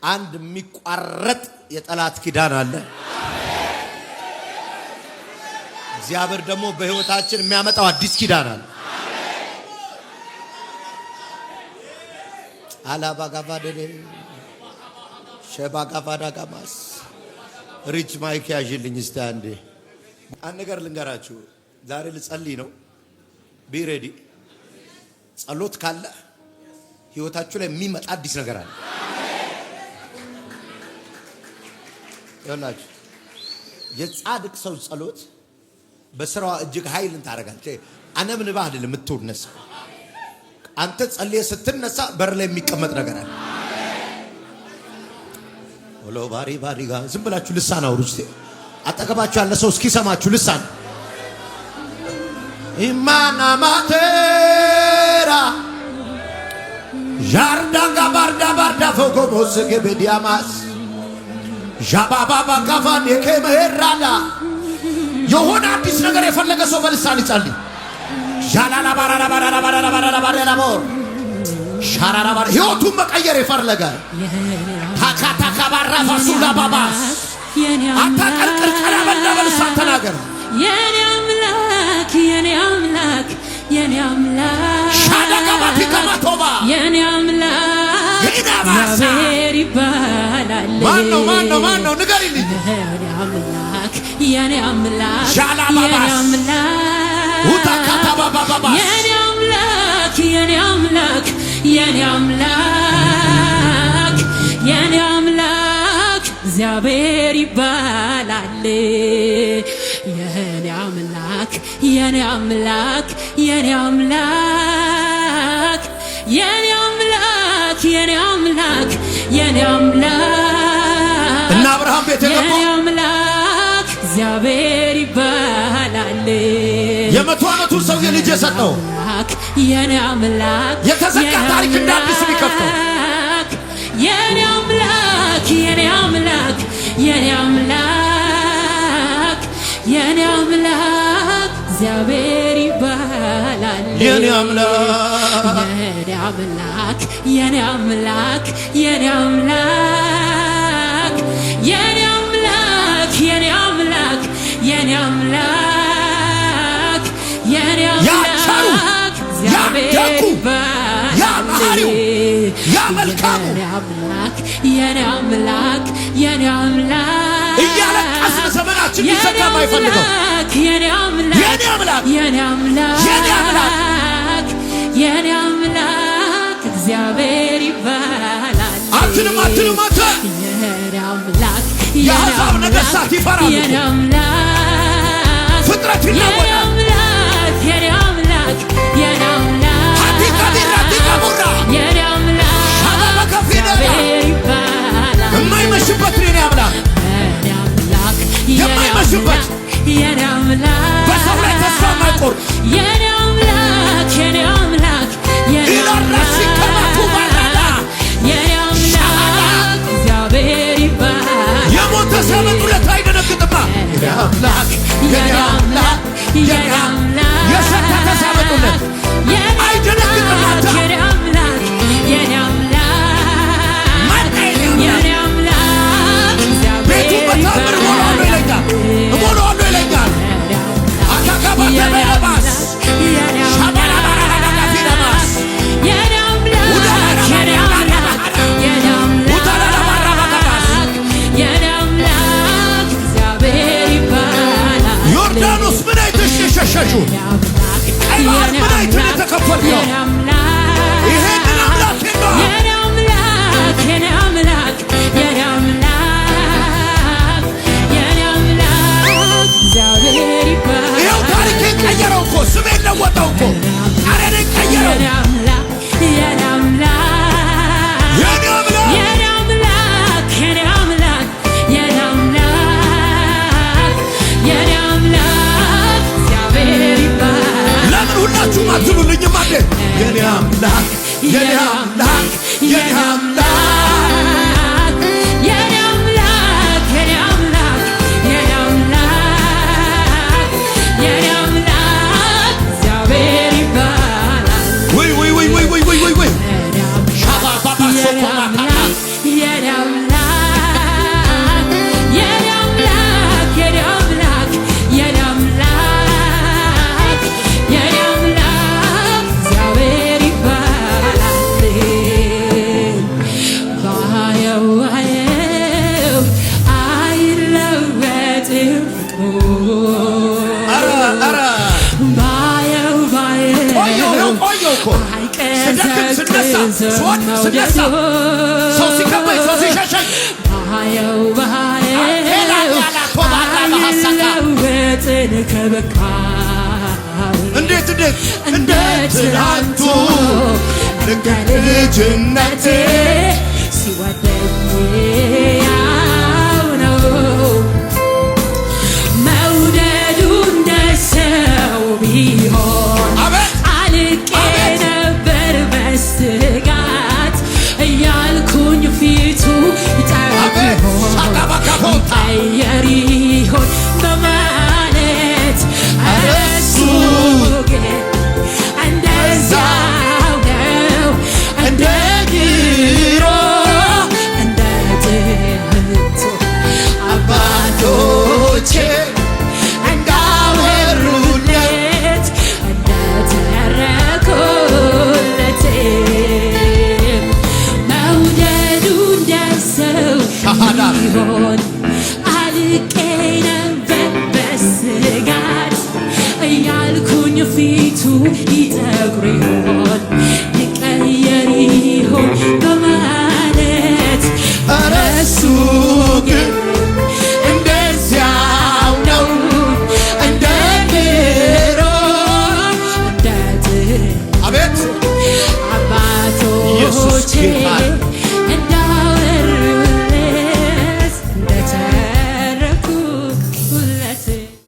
አንድ የሚቋረጥ የጠላት ኪዳን አለ። እግዚአብሔር ደግሞ በህይወታችን የሚያመጣው አዲስ ኪዳን አለ። አላባጋባደለ ሸባጋባዳጋማስ ሪች ማይክ ያዥልኝ እስቲ አንዴ አንድ ነገር ልንገራችሁ። ዛሬ ልጸልይ ነው። ቢ ሬዲ። ጸሎት ካለ ህይወታችሁ ላይ የሚመጣ አዲስ ነገር አለ። ይኸውላችሁ የጻድቅ ሰው ጸሎት በስራዋ እጅግ ኃይልን ታደርጋለች። አነብንባ አይደለም የምትነሳ። አንተ ጸልየ ስትነሳ በር ላይ የሚቀመጥ ነገር አለ። ወሎ ባሪ ጋር ዝም ብላችሁ ልሳን አውሩ እስቲ። አጠገባችሁ ያለ ሰው እስኪሰማችሁ ልሳን ኢማና ማቴራ ጃርዳጋ ባርዳ ፎጎቦስ ገበዲያማስ ጃባባባ ካፋን የከመራዳ የሆነ አዲስ ነገር የፈለገ ሰው በልሳን ይጸልይ። ጃላላ ባራራ ሻራራ ህይወቱን መቀየር የፈለገ ታካታካ ባራ ፋሱላ ባባስ አታቀርቅር ቀና በልሳን ተናገር። የኔ አምላክ የኔ አምላክ ሻዳጋባቲ ከማቶባ የኔ አምላክ እግዚአብሔር ይባላል። ማን ነው ንገሪልኝ። የኔ አምላክ ሻላባባስ ውታካታባባባስ የኔ አምላክ እግዚአብሔር ይባላል። የኔ አምላክ እና አብርሃም ቤት የገባው የኔ አምላክ እግዚአብሔር ይባላል። የመቶ ዓመቱ ሰው የልጅ የሰጠው የኔ አምላክ የተዘጋ ታሪክ እንደ አዲስ የሚከፍተው የኔ አምላክ እግዚአብሔር ይባላል። የኔ አምላክ የኔ አምላክ እያለቀስን ዘመናችን ሊሰካ ማይፈልገው የኔ አምላክ እግዚአብሔር ይባላል። አትልም የኔ አምላክ የአሕዛብ ነገሥታት ይፈራሉ። የኔ አምላክ ፍጥረት ይለወጣል። የኔ አምላክ የማይመሽበት የኔ አምላክ የማይመሽበት በሰው ላይ ተስፋ የማይቆርጥ የኔ አምላክ እግዚአብሔር ይባላል። የሞተ ሲያመጡለት አይደነግጥማ። የኔ አምላክ የሰከተ ሲያመጡለት አይደነግጥም። ቤቱ በታምር እሞላዋለሁ ይለኛል። አካካባተበለባስ ሻባራባራዳፊለማስ ዮርዳኖስ ምን አይተሽ የሸሸሹ ቀይ ባህር ምን አይተን የተከፈልከው ይሄንን አምላክ ነው። ይኸው ታሪኬን ቀየረው እኮ ስሜን ለወጠው እኮ አረኔን ቀየረው። እግዚአብሔር ይባላል። ስወድቅ ስነሳ ሰው ሲከበኝ ሰው ሲሸሸኝ ለውጥን ከበቃ እንዴት እንደ ትናንቱ ልክ ልጅነቴ ሲወደኝ ያው ነው መውደዱ እንደ ሰው ቢሆን አልቄ ነበር በስጋት እያልኩኝ ፊቱ ይጠራኝ ይሆን ይቀየር ይሆን በማለት እሱ ግን እንደዚያው ነው እንደ ድሮ እንደ ጥንቱ አባቶቼ እንዳወሩለት እንደተረኩለት መውደዱ እንደ ሰው ቢሆን አልቄ ነበር በስጋት እያልኩኝ ፊቱ ይጠቁር ይሆን